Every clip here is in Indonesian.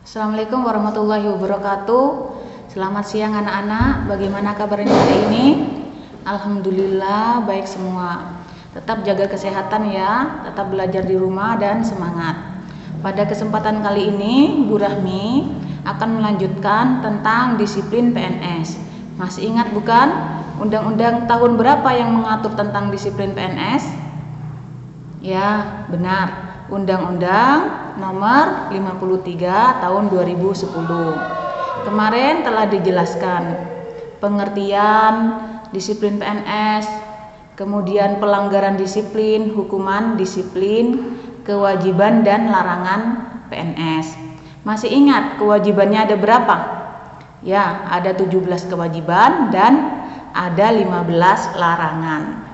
Assalamualaikum warahmatullahi wabarakatuh. Selamat siang anak-anak. Bagaimana kabarnya hari ini? Alhamdulillah baik semua. Tetap jaga kesehatan ya, tetap belajar di rumah dan semangat. Pada kesempatan kali ini Bu Rahmi akan melanjutkan tentang disiplin PNS. Masih ingat bukan? Undang-undang tahun berapa yang mengatur tentang disiplin PNS? Ya, benar. Undang-Undang Nomor 53 Tahun 2010. Kemarin telah dijelaskan pengertian disiplin PNS, kemudian pelanggaran disiplin, hukuman disiplin, kewajiban dan larangan PNS. Masih ingat kewajibannya ada berapa? Ya, ada 17 kewajiban dan ada 15 larangan.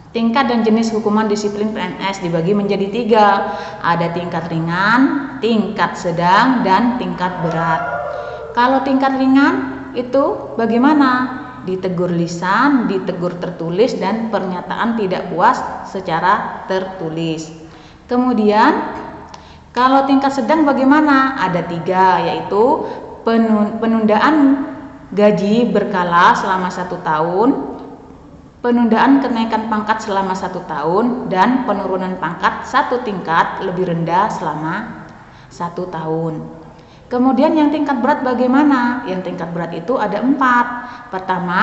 Tingkat dan jenis hukuman disiplin PNS dibagi menjadi 3. Ada tingkat ringan, tingkat sedang, dan tingkat berat. Kalau tingkat ringan itu bagaimana? Ditegur lisan, ditegur tertulis, dan pernyataan tidak puas secara tertulis. Kemudian kalau tingkat sedang bagaimana? Ada 3, yaitu penundaan gaji berkala selama 1 tahun, penundaan kenaikan pangkat selama 1 tahun, dan penurunan pangkat 1 tingkat lebih rendah selama 1 tahun. Kemudian yang tingkat berat bagaimana? Yang tingkat berat itu ada 4. Pertama,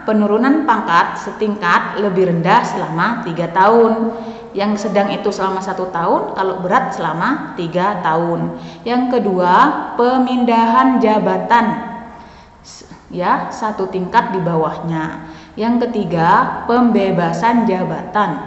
penurunan pangkat setingkat lebih rendah selama 3 tahun. Yang sedang itu selama 1 tahun, kalau berat selama 3 tahun. Yang kedua, pemindahan jabatan, ya, 1 tingkat di bawahnya. Yang ketiga, pembebasan jabatan.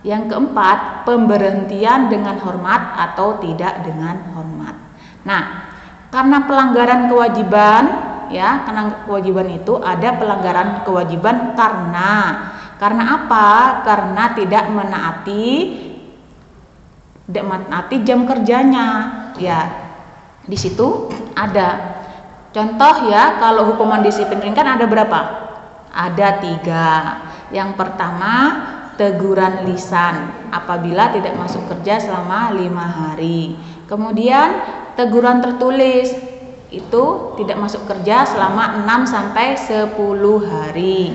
Yang keempat, pemberhentian dengan hormat atau tidak dengan hormat. Nah, karena pelanggaran kewajiban, ya, karena kewajiban itu ada pelanggaran kewajiban karena apa? Karena tidak menaati jam kerjanya. Ya, di situ ada contoh ya. Kalau hukuman disiplin ringan ada berapa? Ada 3. Yang pertama, teguran lisan apabila tidak masuk kerja selama 5 hari. Kemudian teguran tertulis itu tidak masuk kerja selama 6 sampai 10 hari.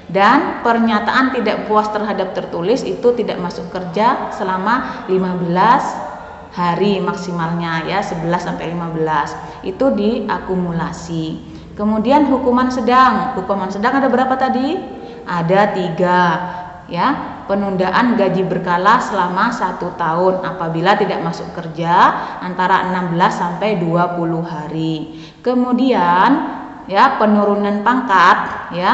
Dan pernyataan tidak puas terhadap tertulis itu tidak masuk kerja selama 15 hari maksimalnya, ya, 11 sampai 15. Itu diakumulasi. Kemudian hukuman sedang. Hukuman sedang ada berapa tadi? Ada 3, ya. Penundaan gaji berkala selama 1 tahun apabila tidak masuk kerja antara 16 sampai 20 hari. Kemudian, ya, penurunan pangkat, ya.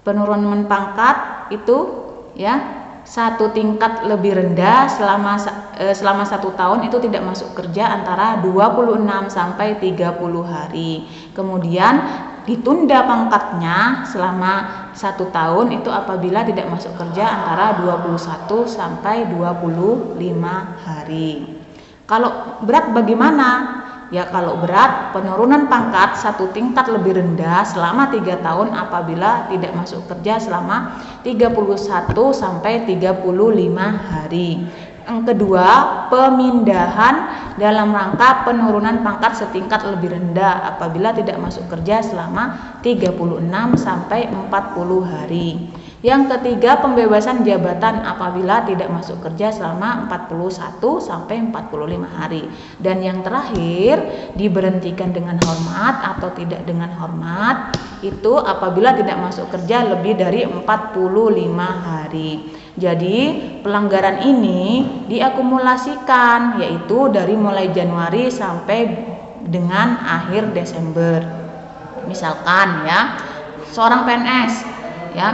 Penurunan pangkat itu, ya, 1 tingkat lebih rendah selama 1 tahun itu tidak masuk kerja antara 26 sampai 30 hari. Kemudian ditunda pangkatnya selama 1 tahun itu apabila tidak masuk kerja antara 21 sampai 25 hari. Kalau berat bagaimana? Ya, kalau berat, penurunan pangkat 1 tingkat lebih rendah selama 3 tahun apabila tidak masuk kerja selama 31 sampai 35 hari. Yang kedua, pemindahan dalam rangka penurunan pangkat setingkat lebih rendah apabila tidak masuk kerja selama 36 sampai 40 hari. Yang ketiga, pembebasan jabatan apabila tidak masuk kerja selama 41 sampai 45 hari. Dan yang terakhir, diberhentikan dengan hormat atau tidak dengan hormat itu apabila tidak masuk kerja lebih dari 45 hari. Jadi, pelanggaran ini diakumulasikan, yaitu dari mulai Januari sampai dengan akhir Desember. Misalkan, ya, seorang PNS, ya,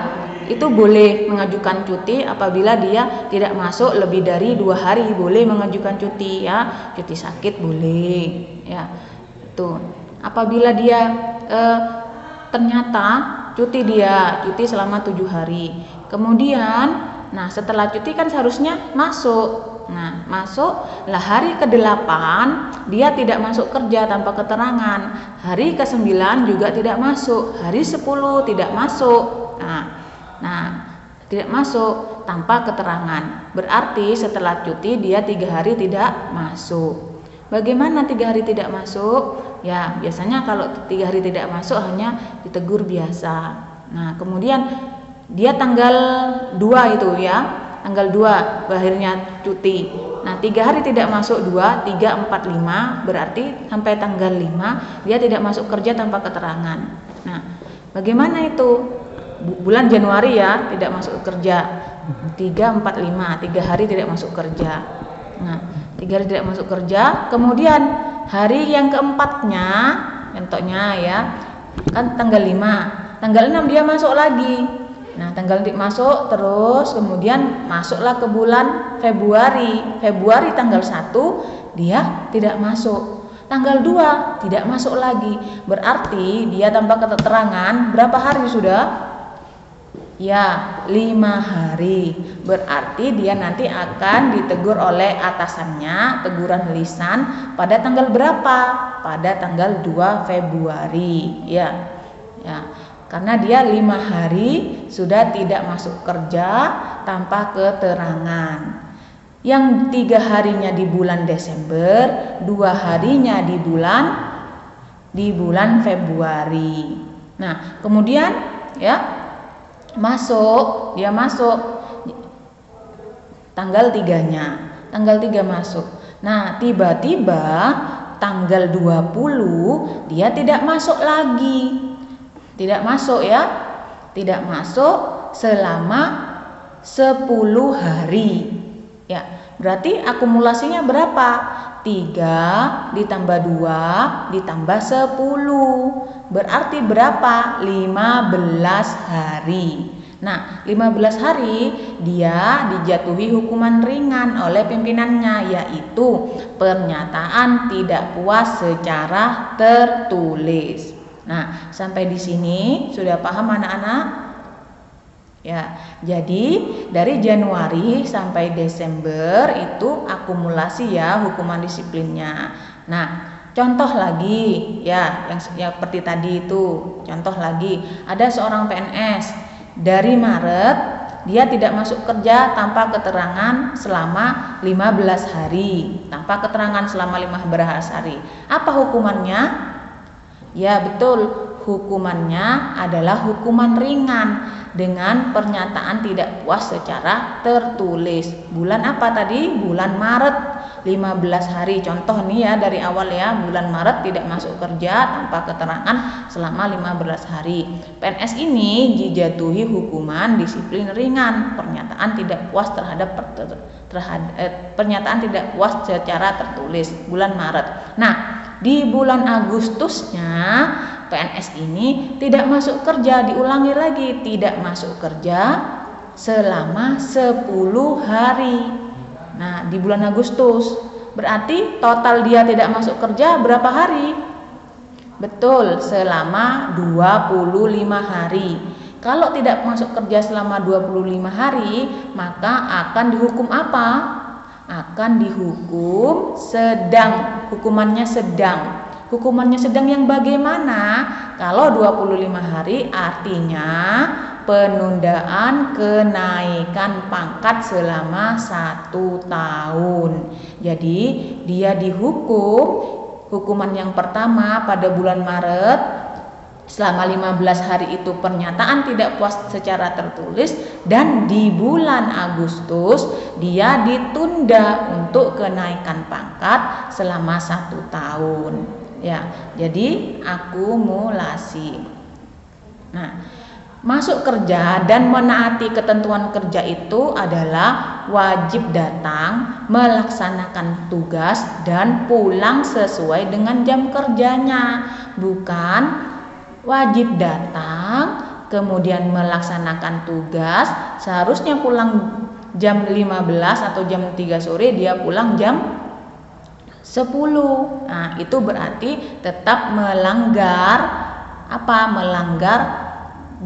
itu boleh mengajukan cuti apabila dia tidak masuk lebih dari 2 hari, boleh mengajukan cuti, ya. Cuti sakit boleh, ya. Itu apabila dia ternyata cuti selama 7 hari. Kemudian, nah, setelah cuti kan seharusnya masuk. Nah, masuk lah hari ke-8 dia tidak masuk kerja tanpa keterangan. Hari ke-9 juga tidak masuk. Hari 10 tidak masuk. Nah, tidak masuk tanpa keterangan. Berarti setelah cuti dia 3 hari tidak masuk. Bagaimana 3 hari tidak masuk? Ya, biasanya kalau 3 hari tidak masuk hanya ditegur biasa. Nah, kemudian dia tanggal 2 itu ya, tanggal 2 berakhirnya cuti. Nah, 3 hari tidak masuk 2, 3, 4, 5, berarti sampai tanggal 5 dia tidak masuk kerja tanpa keterangan. Nah, bagaimana itu? Bulan Januari ya, tidak masuk kerja. 3, 4, 5, 3 hari tidak masuk kerja. Nah, 3 hari tidak masuk kerja, kemudian hari yang keempatnya, contohnya ya, kan tanggal 5, tanggal 6 dia masuk lagi. Nah, tanggal masuk terus, kemudian masuklah ke bulan Februari tanggal 1 dia tidak masuk. Tanggal 2 tidak masuk lagi. Berarti dia tanpa keterangan berapa hari sudah? Ya, 5 hari. Berarti dia nanti akan ditegur oleh atasannya, teguran lisan pada tanggal berapa? Pada tanggal 2 Februari. Ya. Karena dia 5 hari sudah tidak masuk kerja tanpa keterangan. Yang 3 harinya di bulan Desember, 2 harinya di bulan Februari. Nah, kemudian ya dia masuk tanggal 3-nya. Tanggal 3 masuk. Nah, tiba-tiba tanggal 20 dia tidak masuk lagi. Tidak masuk ya. Tidak masuk selama 10 hari. Ya, berarti akumulasinya berapa? 3 ditambah 2 ditambah 10. Berarti berapa? 15 hari. Nah, 15 hari dia dijatuhi hukuman ringan oleh pimpinannya, yaitu pernyataan tidak puas secara tertulis. Nah, sampai di sini sudah paham anak-anak? Ya, jadi dari Januari sampai Desember itu akumulasi ya hukuman disiplinnya. Nah, contoh lagi ya yang seperti tadi itu. Contoh lagi, ada seorang PNS dari Maret dia tidak masuk kerja tanpa keterangan selama 15 hari. Tanpa keterangan selama 15 hari. Apa hukumannya? Ya betul, hukumannya adalah hukuman ringan dengan pernyataan tidak puas secara tertulis. Bulan apa tadi? Bulan Maret, 15 hari. Contoh nih ya dari awal ya, bulan Maret tidak masuk kerja tanpa keterangan selama 15 hari. PNS ini dijatuhi hukuman disiplin ringan, pernyataan tidak puas terhadap pernyataan tidak puas secara tertulis, bulan Maret. Nah, di bulan Agustusnya PNS ini tidak masuk kerja, diulangi lagi, tidak masuk kerja selama 10 hari. Nah, di bulan Agustus berarti total dia tidak masuk kerja berapa hari? Betul, selama 25 hari. Kalau tidak masuk kerja selama 25 hari, maka akan dihukum apa? Akan dihukum sedang. Hukumannya sedang. Hukumannya sedang yang bagaimana? Kalau 25 hari artinya penundaan kenaikan pangkat selama 1 tahun. Jadi dia dihukum hukuman yang pertama pada bulan Maret selama 15 hari itu pernyataan tidak puas secara tertulis, dan di bulan Agustus dia ditunda untuk kenaikan pangkat selama 1 tahun. Ya, jadi akumulasi. Nah, masuk kerja dan menaati ketentuan kerja itu adalah wajib datang, melaksanakan tugas dan pulang sesuai dengan jam kerjanya, bukan wajib datang, kemudian melaksanakan tugas, seharusnya pulang jam 15 atau jam 3 sore, dia pulang jam 10. Nah, itu berarti tetap melanggar apa? Melanggar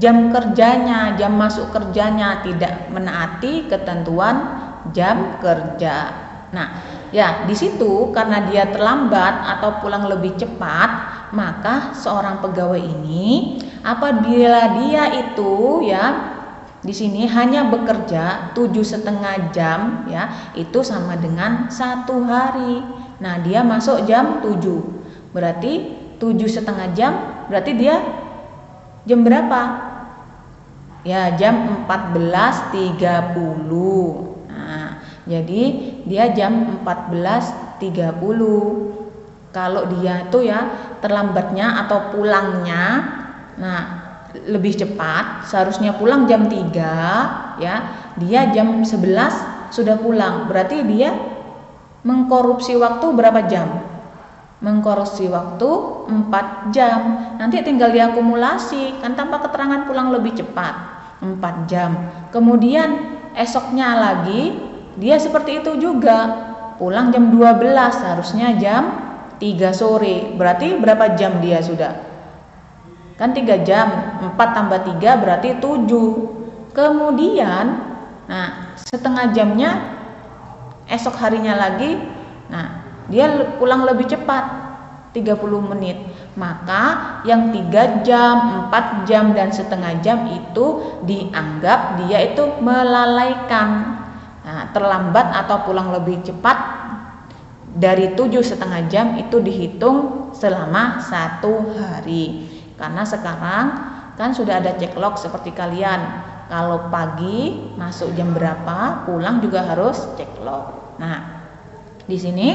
jam kerjanya, jam masuk kerjanya, tidak menaati ketentuan jam kerja. Nah, ya di situ karena dia terlambat atau pulang lebih cepat, maka seorang pegawai ini apabila dia itu ya di sini hanya bekerja 7,5 jam ya, itu sama dengan 1 hari. Nah, dia masuk jam 7. Berarti 7,5 jam, berarti dia jam berapa? Ya, jam 14.30. Nah, jadi dia jam 14.30. Kalau dia itu ya terlambatnya atau pulangnya, nah lebih cepat, seharusnya pulang jam 3 ya, dia jam 11 sudah pulang. Berarti dia mengkorupsi waktu berapa jam? Mengkorupsi waktu 4 jam. Nanti tinggal diakumulasi, kan tanpa keterangan pulang lebih cepat 4 jam. Kemudian esoknya lagi dia seperti itu juga, pulang jam 12, harusnya jam 3 sore. Berarti berapa jam dia sudah? Kan 3 jam, 4 tambah 3 berarti 7. Kemudian, nah setengah jamnya esok harinya lagi, nah dia pulang lebih cepat 30 menit. Maka yang 3 jam, 4 jam, dan setengah jam itu dianggap dia itu melalaikan. Nah, terlambat atau pulang lebih cepat dari 7,5 jam itu dihitung selama 1 hari. Karena sekarang kan sudah ada ceklock seperti kalian. Kalau pagi masuk jam berapa, pulang juga harus ceklock. Nah, di sini,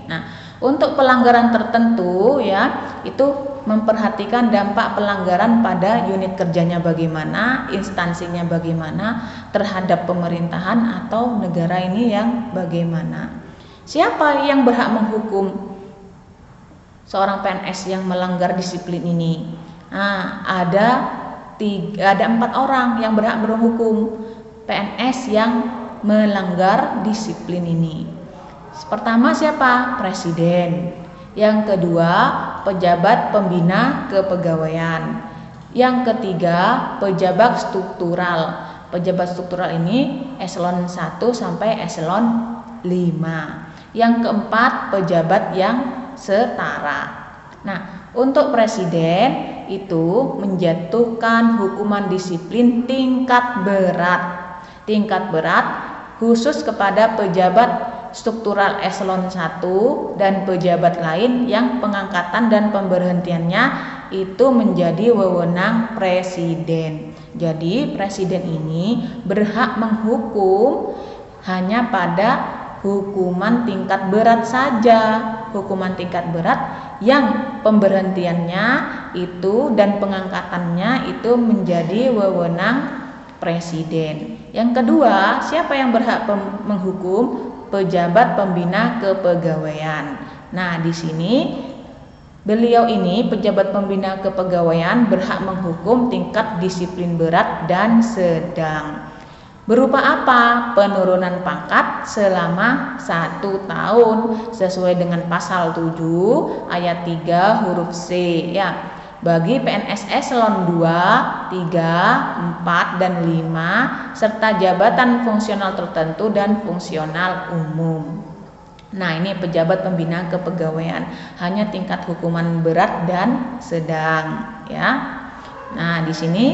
nah untuk pelanggaran tertentu ya, itu memperhatikan dampak pelanggaran pada unit kerjanya bagaimana, instansinya bagaimana, terhadap pemerintahan atau negara ini yang bagaimana. Siapa yang berhak menghukum seorang PNS yang melanggar disiplin ini? Nah, ada 4 orang yang berhak menghukum PNS yang melanggar disiplin ini. Pertama siapa? Presiden. Yang kedua, pejabat pembina kepegawaian. Yang ketiga, pejabat struktural. Pejabat struktural ini eselon 1 sampai eselon 5. Yang keempat, pejabat yang setara. Nah, untuk presiden itu menjatuhkan hukuman disiplin tingkat berat. Tingkat berat khusus kepada pejabat struktural eselon 1 dan pejabat lain yang pengangkatan dan pemberhentiannya itu menjadi wewenang presiden. Jadi, presiden ini berhak menghukum hanya pada hukuman tingkat berat saja, hukuman tingkat berat yang pemberhentiannya itu dan pengangkatannya itu menjadi wewenang presiden. Yang kedua, siapa yang berhak menghukum? Pejabat pembina kepegawaian. Nah, di sini beliau ini pejabat pembina kepegawaian berhak menghukum tingkat disiplin berat dan sedang. Berupa apa? Penurunan pangkat selama 1 tahun sesuai dengan pasal 7 ayat 3 huruf C ya. Bagi PNS eselon 2, 3, 4, dan 5 serta jabatan fungsional tertentu dan fungsional umum. Nah, ini pejabat pembina kepegawaian, hanya tingkat hukuman berat dan sedang ya. Nah, di sini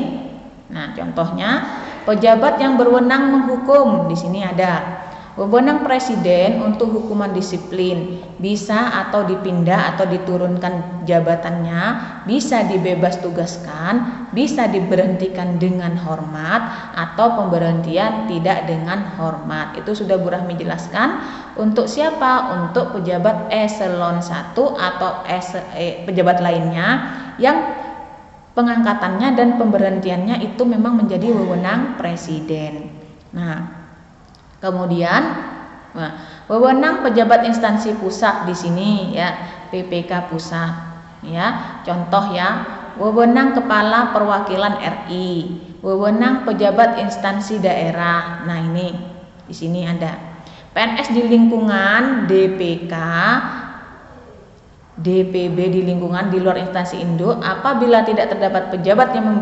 nah contohnya pejabat yang berwenang menghukum, di sini ada wewenang presiden untuk hukuman disiplin, bisa atau dipindah atau diturunkan jabatannya, bisa dibebas tugaskan, bisa diberhentikan dengan hormat, atau pemberhentian tidak dengan hormat. Itu sudah Bu Rahmi jelaskan. Untuk siapa? Untuk pejabat eselon 1 atau pejabat lainnya yang pengangkatannya dan pemberhentiannya itu memang menjadi wewenang presiden. Nah, kemudian wewenang pejabat instansi pusat di sini ya, PPK pusat ya. Contoh ya, wewenang kepala perwakilan RI, wewenang pejabat instansi daerah. Nah, ini di sini ada PNS di lingkungan DPK, DPB di lingkungan di luar instansi induk. Apabila tidak terdapat pejabat yang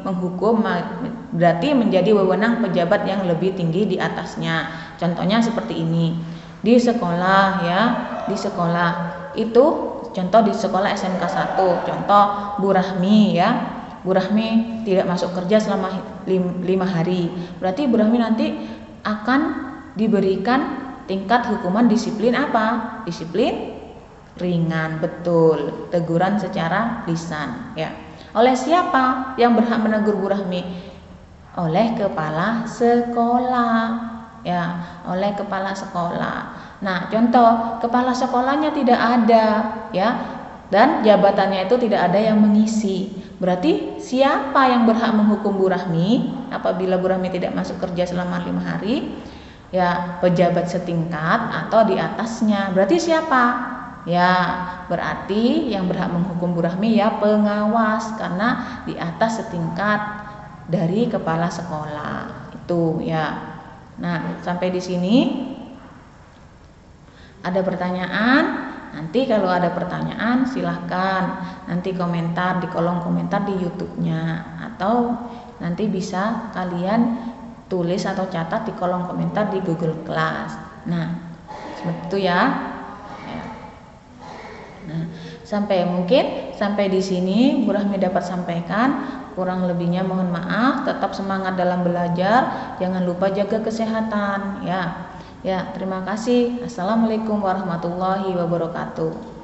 menghukum, berarti menjadi wewenang pejabat yang lebih tinggi di atasnya. Contohnya seperti ini. Di sekolah ya, di sekolah itu contoh di sekolah SMK 1. Contoh Bu Rahmi ya. Bu Rahmi tidak masuk kerja selama 5 hari. Berarti Bu Rahmi nanti akan diberikan tingkat hukuman disiplin apa? Disiplin ringan, betul. Teguran secara lisan, ya. Oleh siapa yang berhak menegur Bu Rahmi? Oleh kepala sekolah, ya, oleh kepala sekolah. Nah, contoh kepala sekolahnya tidak ada, ya, dan jabatannya itu tidak ada yang mengisi. Berarti siapa yang berhak menghukum Bu Rahmi apabila Bu Rahmi tidak masuk kerja selama 5 hari? Ya, pejabat setingkat atau di atasnya. Berarti siapa? Ya, berarti yang berhak menghukum Bu Rahmi ya pengawas, karena di atas setingkat dari kepala sekolah. Itu ya. Nah, sampai di sini ada pertanyaan? Nanti kalau ada pertanyaan silahkan nanti komentar di kolom komentar di YouTube-nya, atau nanti bisa kalian tulis atau catat di kolom komentar di Google Class. Nah, seperti itu ya. Nah, sampai di sini Bu Rahmi dapat sampaikan. Kurang lebihnya mohon maaf. Tetap semangat dalam belajar. Jangan lupa jaga kesehatan ya. Ya, terima kasih. Assalamualaikum warahmatullahi wabarakatuh.